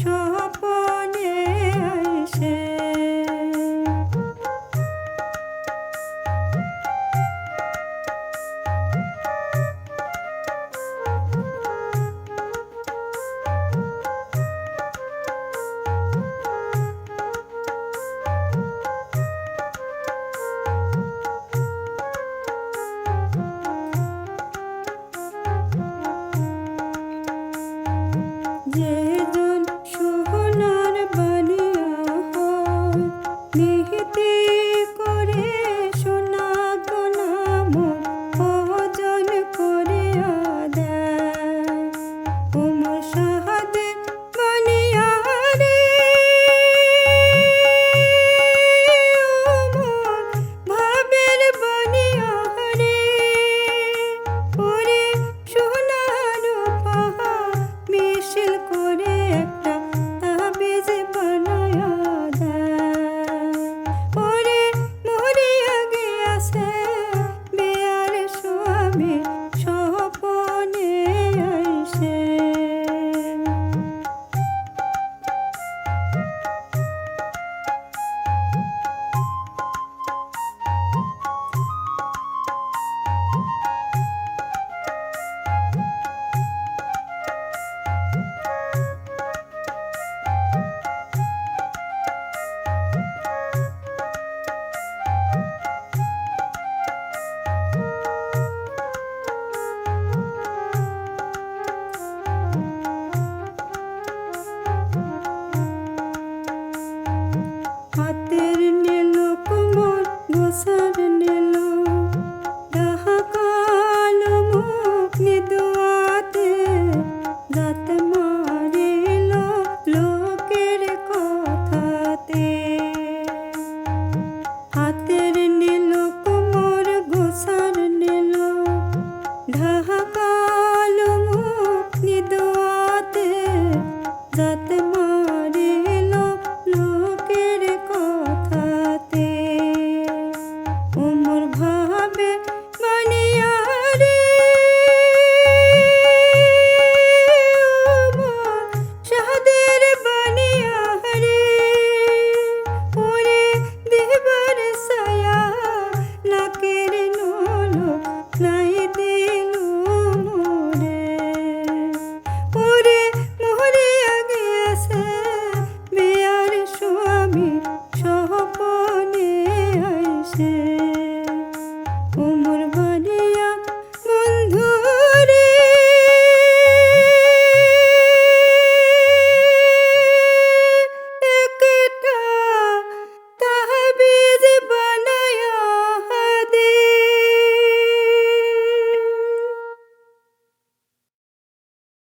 স্বপনে আইসে। যেজন সোনার বানিয়া হয় নিহিতে করে সোনা গোনাম ভজন করিয়া দেয়। ওমর সাহাদে বানিয়া রে ওমর ভাবের বানিয়া রে ওরে সোনার পাহা মিছিল করে একটা তাবিজ বানায়া দেয়। ওরে মরিয়া গিয়াছে বিয়ার স্বামী স্বপনে আইসে। হাতের নিল কোমর গোসার নিল ডাহা কালো মুখ নিদুয়াতে দাঁত মারিল লোকের কথাতে। হাতের নিল কোমর গোসার নিল ডাহা কালো মুখ নিদুয়াতে দাঁত